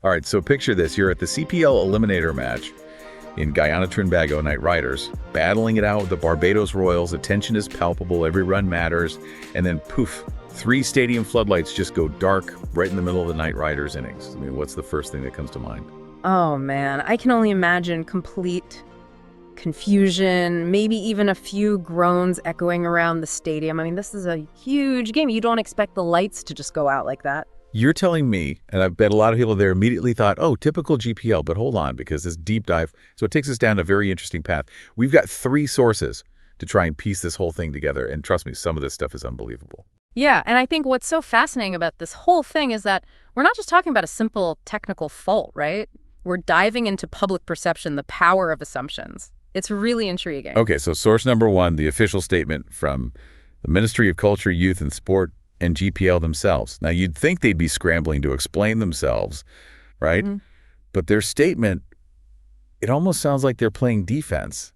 All right, so picture this. You're at the CPL Eliminator match in Guyana, Trinbago Knight Riders, battling it out with the Barbados Royals. The tension is palpable, every run matters, and then poof, 3 stadium floodlights just go dark right in the middle of the Knight Riders innings. I mean, what's the first thing that comes to mind? Oh man, I can only imagine complete confusion, maybe even a few groans echoing around the stadium. I mean, this is a huge game. You don't expect the lights to just go out like that. You're telling me, and I bet a lot of people there immediately thought, oh, typical GPL, but hold on, because this deep dive, so it takes us down a very interesting path. We've got 3 sources to try and piece this whole thing together, and trust me, some of this stuff is unbelievable. Yeah, and I think what's so fascinating about this whole thing is that we're not just talking about a simple technical fault, right? We're diving into public perception, the power of assumptions. It's really intriguing. Okay, so source number 1, the official statement from the Ministry of Culture, Youth, and Sport and GPL themselves. Now, you'd think they'd be scrambling to explain themselves, right? Mm-hmm. But their statement, it almost sounds like they're playing defense.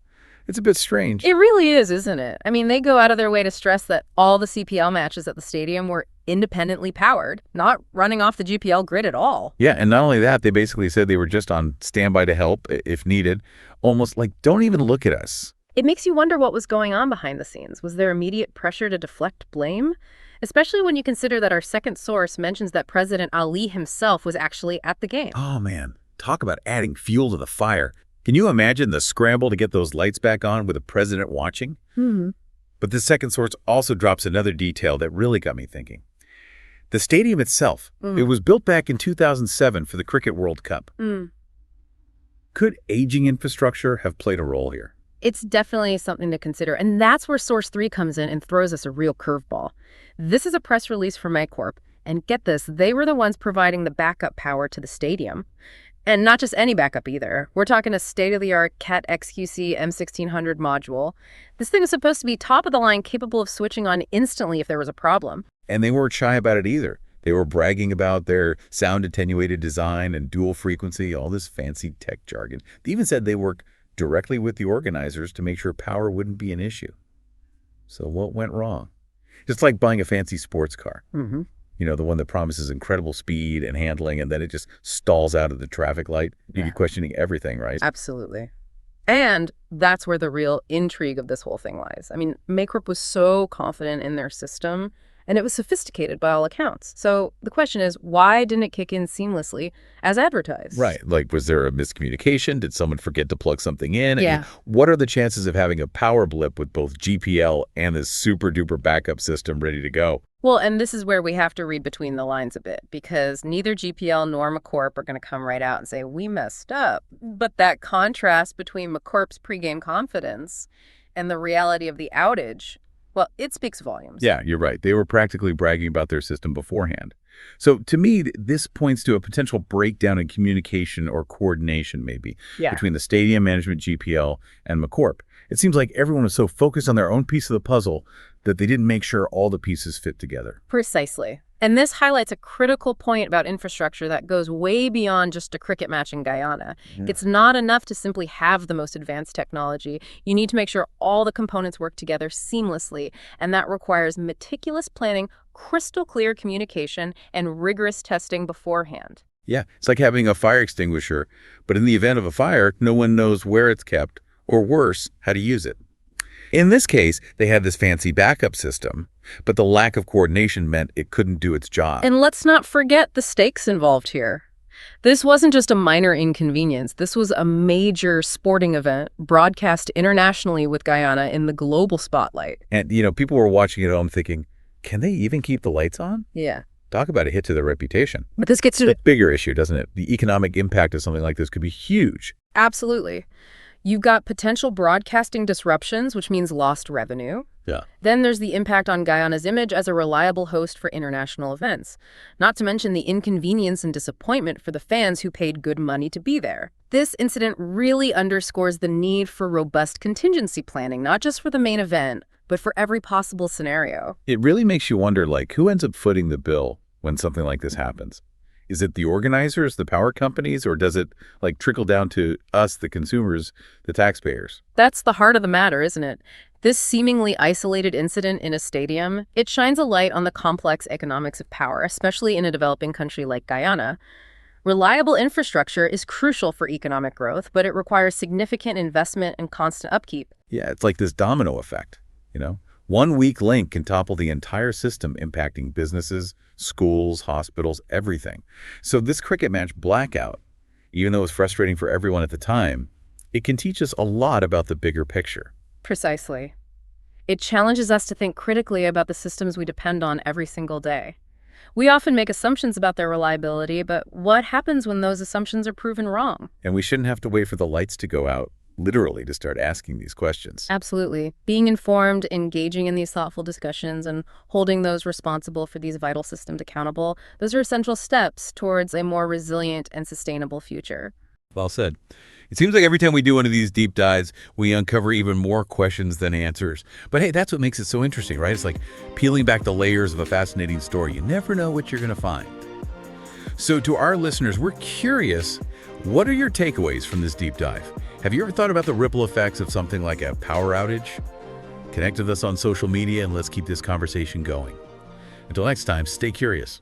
It's a bit strange. It really is, isn't it? I mean, they go out of their way to stress that all the CPL matches at the stadium were independently powered, not running off the GPL grid at all. Yeah, and not only that, they basically said they were just on standby to help if needed, almost like, don't even look at us. It makes you wonder what was going on behind the scenes. Was there immediate pressure to deflect blame? Especially when you consider that our second source mentions that President Ali himself was actually at the game. Oh, man. Talk about adding fuel to the fire. Can you imagine the scramble to get those lights back on with the president watching? Mm-hmm. But this second source also drops another detail that really got me thinking. The stadium itself, it was built back in 2007 for the Cricket World Cup. Could aging infrastructure have played a role here? It's definitely something to consider. And that's where Source 3 comes in and throws us a real curveball. This is a press release from McCorp. And get this, they were the ones providing the backup power to the stadium. And not just any backup either. We're talking a state-of-the-art Cat XQC M1600 module. This thing is supposed to be top of the line, capable of switching on instantly if there was a problem. And they weren't shy about it either. They were bragging about their sound-attenuated design and dual frequency, all this fancy tech jargon. They even said they work directly with the organizers to make sure power wouldn't be an issue. So what went wrong? It's like buying a fancy sports car. Mm-hmm. You know, the one that promises incredible speed and handling, and then it just stalls out of the traffic light. You'd be questioning everything, right? Absolutely. And that's where the real intrigue of this whole thing lies. I mean, McCorp was so confident in their system, and it was sophisticated by all accounts. So the question is, why didn't it kick in seamlessly as advertised? Right. Like, was there a miscommunication? Did someone forget to plug something in? Yeah. I mean, what are the chances of having a power blip with both GPL and this super-duper backup system ready to go? Well, and this is where we have to read between the lines a bit, because neither GPL nor McCorp are going to come right out and say, we messed up. But that contrast between McCorp's pregame confidence and the reality of the outage, well, it speaks volumes. Yeah, you're right. They were practically bragging about their system beforehand. So to me, this points to a potential breakdown in communication or coordination maybe between the stadium management, GPL, and McCorp. It seems like everyone was so focused on their own piece of the puzzle that they didn't make sure all the pieces fit together. Precisely. And this highlights a critical point about infrastructure that goes way beyond just a cricket match in Guyana. Yeah. It's not enough to simply have the most advanced technology. You need to make sure all the components work together seamlessly, and that requires meticulous planning, crystal clear communication, and rigorous testing beforehand. Yeah, it's like having a fire extinguisher, but in the event of a fire, no one knows where it's kept, or worse, how to use it. In this case, they had this fancy backup system, but the lack of coordination meant it couldn't do its job. And let's not forget the stakes involved here. This wasn't just a minor inconvenience. This was a major sporting event broadcast internationally with Guyana in the global spotlight. And, you know, people were watching at home thinking, can they even keep the lights on? Yeah. Talk about a hit to their reputation. But this gets to a bigger issue, doesn't it? The economic impact of something like this could be huge. Absolutely. You've got potential broadcasting disruptions, which means lost revenue. Yeah. Then there's the impact on Guyana's image as a reliable host for international events, not to mention the inconvenience and disappointment for the fans who paid good money to be there. This incident really underscores the need for robust contingency planning, not just for the main event, but for every possible scenario. It really makes you wonder, like, who ends up footing the bill when something like this happens? Is it the organizers, the power companies, or does it like trickle down to us, the consumers, the taxpayers? That's the heart of the matter, isn't it? This seemingly isolated incident in a stadium, it shines a light on the complex economics of power, especially in a developing country like Guyana. Reliable infrastructure is crucial for economic growth, but it requires significant investment and constant upkeep. Yeah, it's like this domino effect, you know? One weak link can topple the entire system, impacting businesses, schools, hospitals, everything. So this cricket match Blackout, even though it was frustrating for everyone at the time, it can teach us a lot about the bigger picture. Precisely. It challenges us to think critically about the systems we depend on every single day. We often make assumptions about their reliability, but what happens when those assumptions are proven wrong? And we shouldn't have to wait for the lights to go out, literally, to start asking these questions. Absolutely. Being informed, engaging in these thoughtful discussions, and holding those responsible for these vital systems accountable, those are essential steps towards a more resilient and sustainable future. Well said. It seems like every time we do one of these deep dives, we uncover even more questions than answers. But hey, that's what makes it so interesting, right? It's like peeling back the layers of a fascinating story. You never know what you're going to find. So to our listeners, we're curious, what are your takeaways from this deep dive? Have you ever thought about the ripple effects of something like a power outage? Connect with us on social media and let's keep this conversation going. Until next time, stay curious.